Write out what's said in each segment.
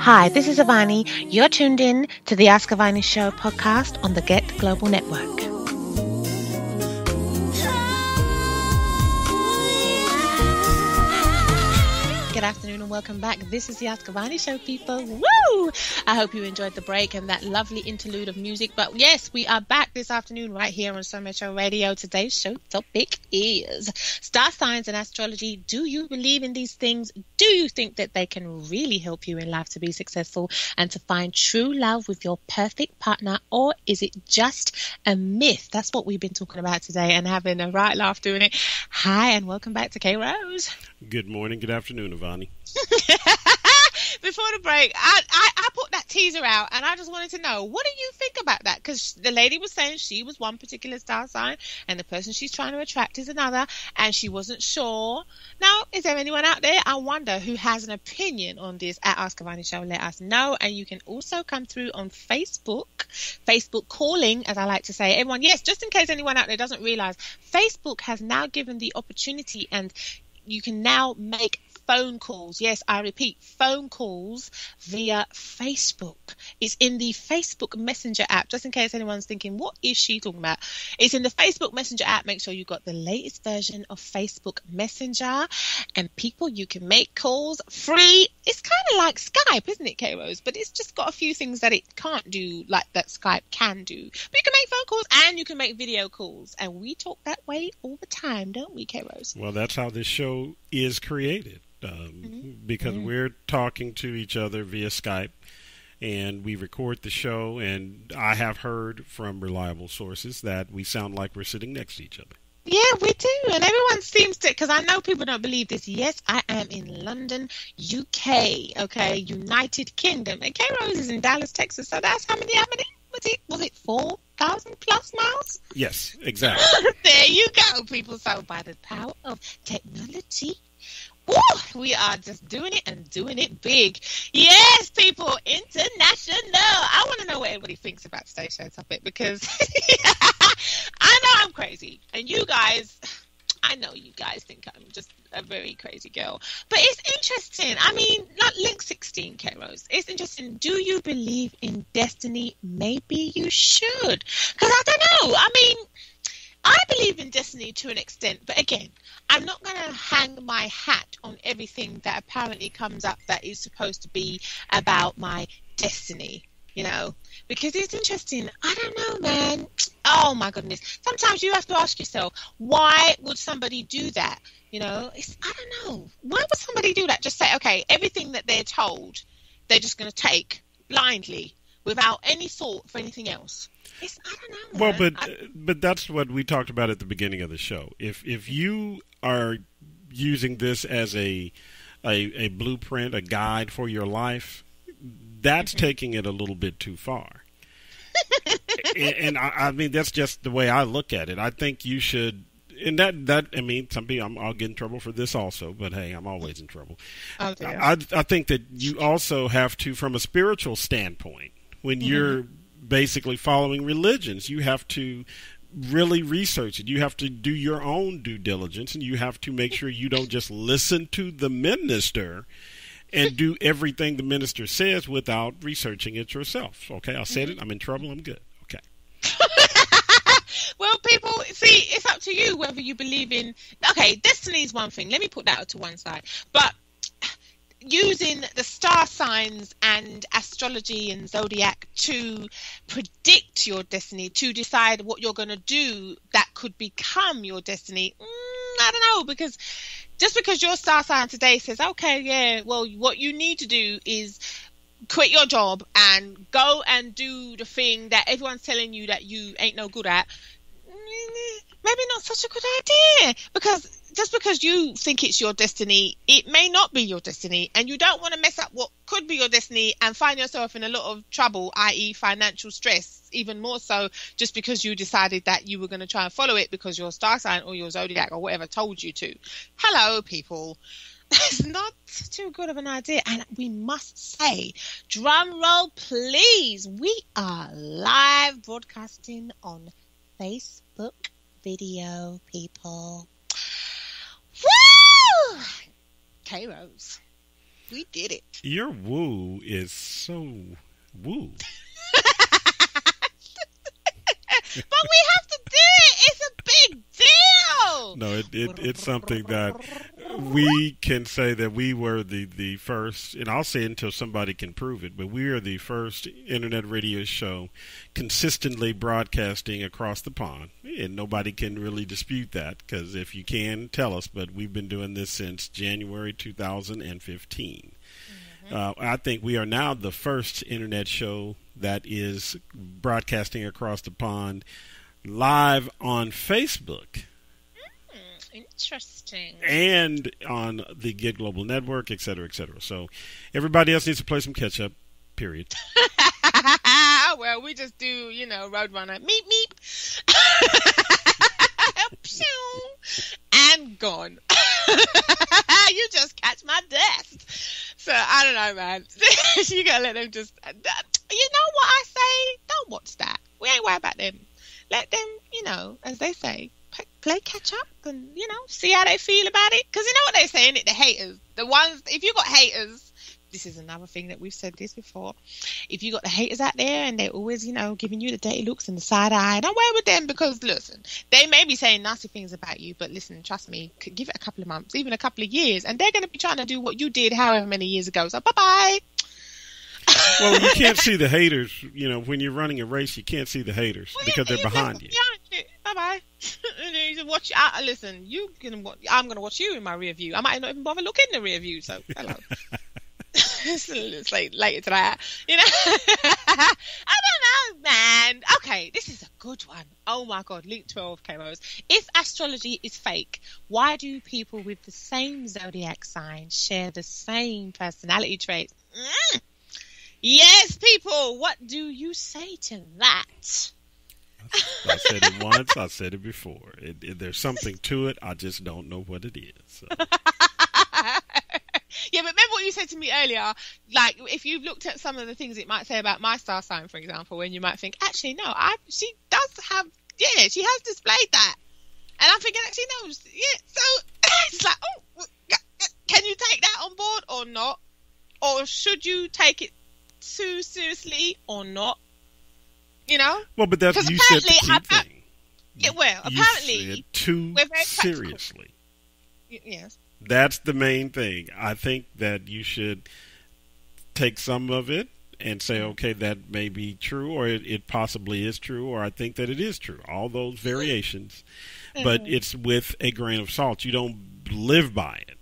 Hi, this is Avani. You're tuned in to the Ask Avani Show podcast on the Get Global Network. Good afternoon and welcome back. This is the Ask Avani Show, people. Woo! I hope you enjoyed the break and that lovely interlude of music. But yes, we are back this afternoon right here on Sometro-Radio. Today's show topic is star signs and astrology. Do you believe in these things? Do you think that they can really help you in life to be successful and to find true love with your perfect partner? Or is it just a myth? That's what we've been talking about today and having a right laugh doing it. Hi, and welcome back to K Rose. Good morning, good afternoon, Avani. Before the break, I put that teaser out and I just wanted to know, what do you think about that? Because the lady was saying she was one particular star sign and the person she's trying to attract is another, and she wasn't sure. Now, is there anyone out there, I wonder, who has an opinion on this? At Ask Avani Show, let us know. And you can also come through on Facebook calling, as I like to say. Everyone, yes, just in case anyone out there doesn't realize, Facebook has now given the opportunity, and you can now make phone calls. Yes, I repeat, phone calls via Facebook. It's in the Facebook Messenger app, just in case anyone's thinking, what is she talking about? It's in the Facebook Messenger app. Make sure you got the latest version of Facebook Messenger. And people, you can make calls free. It's kind of like Skype, isn't it, K-Rose? But it's just got a few things that it can't do, like that Skype can do. But you can make phone calls and you can make video calls. And we talk that way all the time, don't we, K-Rose? Well, that's how this show is created. Because we're talking to each other via Skype, and we record the show, and I have heard from reliable sources that we sound like we're sitting next to each other. Yeah, we do, and everyone seems to, because I know people don't believe this. Yes, I am in London, UK, okay, United Kingdom, and K-Rose is in Dallas, Texas, so that's how many, was it 4,000 plus miles? Yes, exactly. There you go, people. So by the power of technology, we are just doing it and doing it big. Yes, people, international. I want to know what everybody thinks about today's show topic, because I know I'm crazy. And you guys, I know you guys think I'm just a very crazy girl. But it's interesting. I mean, like link 16, K-Rose. It's interesting. Do you believe in destiny? Maybe you should. Because I don't know. I mean, I believe in destiny to an extent, but again, I'm not going to hang my hat on everything that apparently comes up that is supposed to be about my destiny, you know, because it's interesting. I don't know, man. Oh, my goodness. Sometimes you have to ask yourself, why would somebody do that? You know, I don't know. Why would somebody do that? Just say, okay, everything that they're told, they're just going to take blindly without any thought for anything else. I don't know. Well, but that's what we talked about at the beginning of the show. If you are using this as a blueprint, a guide for your life, that's taking it a little bit too far. and I mean, that's just the way I look at it. I think you should. And that I mean, some people, I'll get in trouble for this also, but hey, I'm always in trouble. Okay. I think that you also have to, from a spiritual standpoint, when you're basically following religions, you have to really research it. You have to do your own due diligence, and you have to make sure you don't just listen to the minister and do everything the minister says without researching it yourself. Okay, I said it. I'm in trouble. I'm good. Okay. Well, people, see, it's up to you whether you believe in... Okay, destiny is one thing. Let me put that to one side. But using the star signs and astrology and zodiac to predict your destiny, to decide what you're going to do that could become your destiny, I don't know, because just because your star sign today says, okay, yeah, well, what you need to do is quit your job and go and do the thing that everyone's telling you that you ain't no good at, maybe not such a good idea, because just because you think it's your destiny, it may not be your destiny, and you don't want to mess up what could be your destiny and find yourself in a lot of trouble, i.e. financial stress, even more so just because you decided that you were going to try and follow it because your star sign or your zodiac or whatever told you to. Hello, people. It's not too good of an idea. And we must say, drum roll, please, we are live broadcasting on Facebook video, people. Woo! K-Rose. We did it. Your woo is so woo. But we have to do it. It's a big deal. No, it's something that we can say that we were the first, and I'll say it until somebody can prove it, but we are the first internet radio show consistently broadcasting across the pond. And nobody can really dispute that, because if you can, tell us. But we've been doing this since January 2015. I think we are now the first internet show that is broadcasting across the pond live on Facebook. Interesting. And on the Get Global Network, et cetera, et cetera. So everybody else needs to play some catch up, period. Well, we just do, Roadrunner. Meep, meep. And gone. You just catch my death. So, I don't know, man. You gotta let them just... You know what I say? Don't watch that. We ain't worried about them. Let them, as they say, play catch up and, see how they feel about it. Because you know what they say, innit? The haters. The ones... If you got haters... This is another thing that we've said this before. If you got the haters out there and they're always, giving you the dirty looks and the side eye, don't worry with them, because, listen, they may be saying nasty things about you, but listen, trust me, give it a couple of months, even a couple of years, and they're going to be trying to do what you did however many years ago. So, bye-bye. Well, you can't see the haters. When you're running a race, you can't see the haters because they're behind you. Bye-bye. You watch. Listen, I'm going to watch you in my rear view. I might not even bother looking in the rear view, so hello. It's like later to that, I don't know, man. Okay, this is a good one. Oh my god, link 12 KOs. If astrology is fake, why do people with the same zodiac sign share the same personality traits? Yes, people, what do you say to that? I said it once, I said it before. There's something to it, I just don't know what it is. So. Yeah, but remember what you said to me earlier, like, if you've looked at some of the things it might say about my star sign, for example, when you might think, actually, no, she does have, she has displayed that. And I'm thinking, actually, no, so it's like, can you take that on board or not? Or should you take it too seriously or not? Well, but that's, you said the key thing. Yeah, well, apparently, you said too seriously. Yes. That's the main thing. I think that you should take some of it and say, okay, that may be true, or it possibly is true, or I think that it is true. All those variations. But it's with a grain of salt. You don't live by it.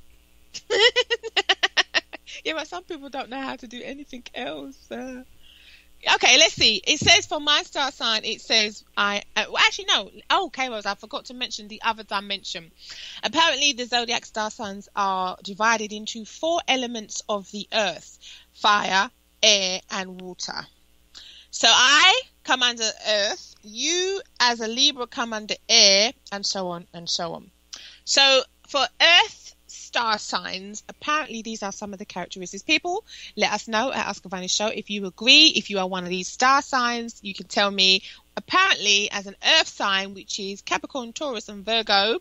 Yeah, but some people don't know how to do anything else. Okay, let's see. It says for my star sign, it says actually no. Oh, Kairos, I forgot to mention the other dimension. Apparently, the zodiac star signs are divided into 4 elements of the earth: fire, air, and water. So I come under earth. You, as a Libra, come under air, and so on and so on. So for earth star signs, apparently these are some of the characteristics. People, let us know at Ask Avani Show if you agree. If you are one of these star signs, you can tell me. Apparently, as an earth sign, which is Capricorn, Taurus, and Virgo,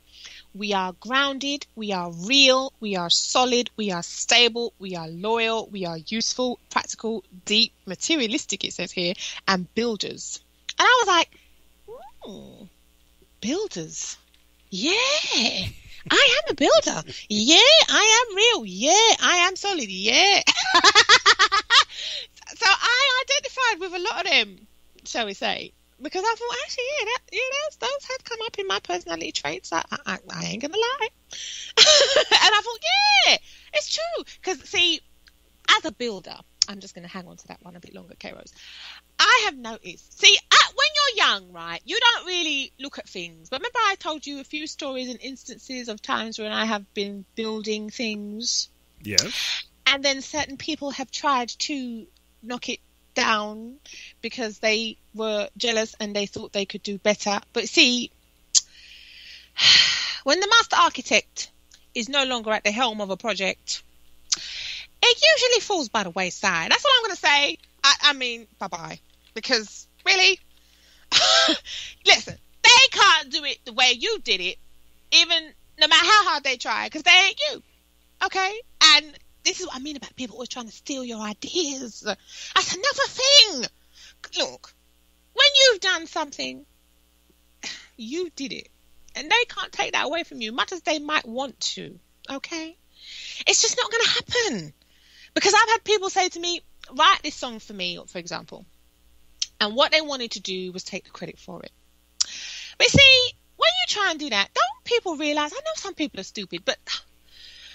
we are grounded, we are real, we are solid, we are stable, we are loyal, we are useful, practical, deep, materialistic, it says here, and builders. And I was like, builders. Yeah. I am a builder. Yeah, I am real. Yeah, I am solid. Yeah. So I identified with a lot of them, shall we say, because I thought, actually, those had come up in my personality traits. I ain't gonna lie. And I thought, yeah, it's true. Because see, as a builder, I'm just gonna hang on to that one a bit longer, K-Rose. I have noticed, see, when you're young, right, you don't really look at things. But remember I told you a few stories and instances of times when I have been building things? Yes. And then certain people have tried to knock it down because they were jealous and they thought they could do better. But see, when the master architect is no longer at the helm of a project, it usually falls by the wayside. That's what I'm going to say. I mean, bye-bye. Because, really, listen, they can't do it the way you did it, even no matter how hard they try, because they ain't you. Okay? And this is what I mean about people always trying to steal your ideas. That's another thing. Look, when you've done something, you did it. And they can't take that away from you, much as they might want to, okay? It's just not going to happen. Because I've had people say to me, write this song for me, for example. And what they wanted to do was take the credit for it. But you see, when you try and do that, don't people realise, I know some people are stupid, but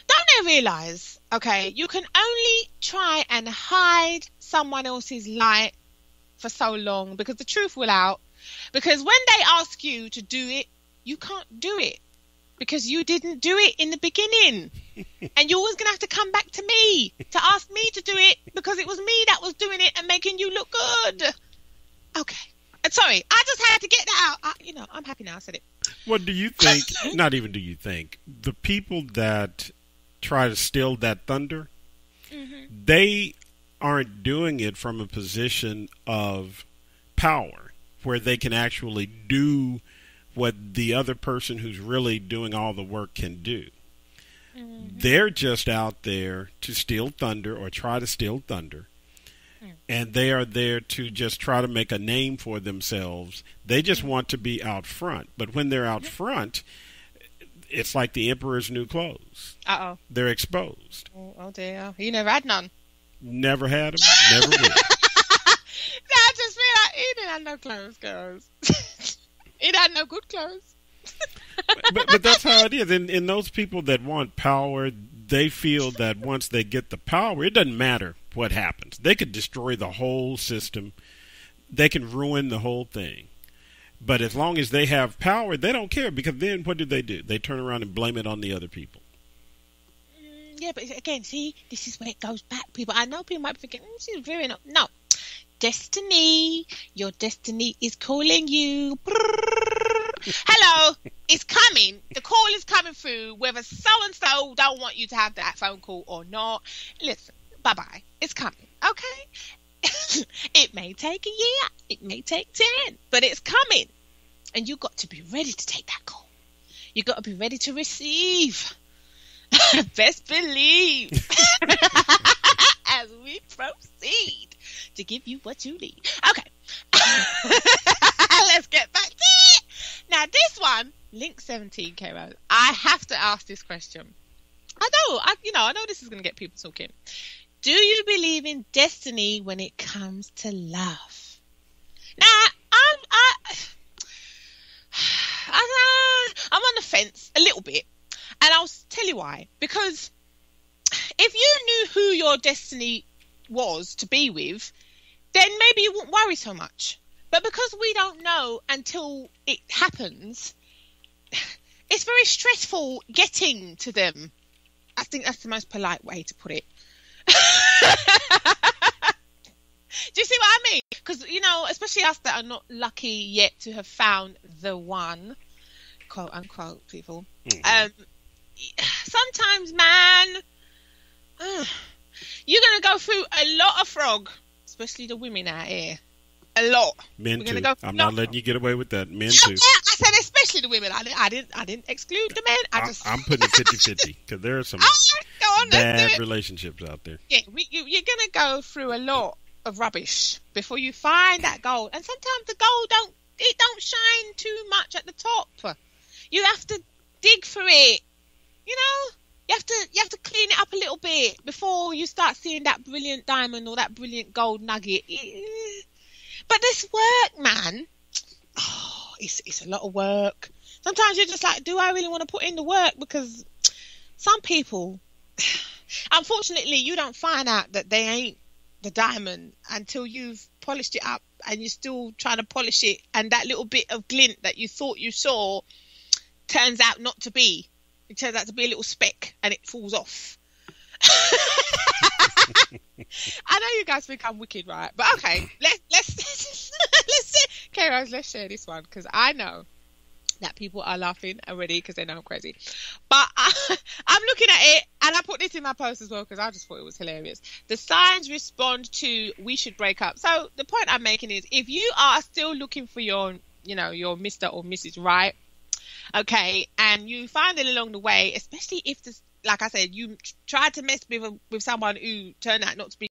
don't they realise, okay, you can only try and hide someone else's light for so long because the truth will out. Because when they ask you to do it, you can't do it because you didn't do it in the beginning. And you're always going to have to come back to me to ask me to do it because it was me that was doing it and making you look good. Okay. Sorry, I just had to get that out. I'm happy now I said it. What do you think, not even do you think, the people that try to steal that thunder, they aren't doing it from a position of power where they can actually do what the other person who's really doing all the work can do. They're just out there to steal thunder or try to steal thunder. And they are there to just try to make a name for themselves. They just want to be out front. But when they're out front, it's like the emperor's new clothes. Uh-oh. They're exposed. Oh dear. You never had none? Never had them. Never will. I just feel like he didn't have no clothes, girls. He didn't have no good clothes. but that's how it is. And those people that want power, they feel that once they get the power, it doesn't matter what happens. They could destroy the whole system. They can ruin the whole thing. But as long as they have power, they don't care, because then what do? They turn around and blame it on the other people. Yeah, but again, see, this is where it goes back, people. I know people might be thinking, she's very no. Destiny, your destiny is calling you. Hello, it's coming. The call is coming through, whether so-and-so don't want you to have that phone call or not. Listen, bye-bye. It's coming, okay? It may take a year. It may take 10, but it's coming. And you got to be ready to take that call. You got to be ready to receive. Best believe. As we proceed to give you what you need. Okay. Let's get back to it. Now, this one, Link 17 came out. I have to ask this question. I know this is going to get people talking. Do you believe in destiny when it comes to love? Now, I'm on the fence a little bit, and I'll tell you why. Because if you knew who your destiny was to be with, then maybe you wouldn't worry so much. But because we don't know until it happens, it's very stressful getting to them. I think that's the most polite way to put it. Do you see what I mean? Because, especially us that are not lucky yet to have found the one, quote unquote, people. Sometimes, man, you're going to go through a lot of frog, especially the women out here. A lot. Men too. I'm not letting you get away with that. Men too. I said especially the women. I didn't exclude the men. I'm putting it 50-50 because there are some bad relationships out there. Yeah, you're gonna go through a lot of rubbish before you find that gold. And sometimes the gold don't shine too much at the top. You have to dig for it. You have to clean it up a little bit before you start seeing that brilliant diamond or that brilliant gold nugget. But this work, man, it's a lot of work. Sometimes you're just like, do I really want to put in the work? Because some people, unfortunately, you don't find out that they ain't the diamond until you've polished it up and you're still trying to polish it. And that little bit of glint that you thought you saw turns out not to be. It turns out to be a little speck and it falls off. I know you guys think I'm wicked, right? But okay, let's K-Rose, let's share this one, because I know that people are laughing already because they know I'm crazy. But I'm looking at it, and I put this in my post as well because I just thought it was hilarious. The signs respond to "we should break up." So the point I'm making is, if you are still looking for your Mr. or Mrs. Right, okay, and you find it along the way, especially if like I said, you tried to mess with someone who turned out not to be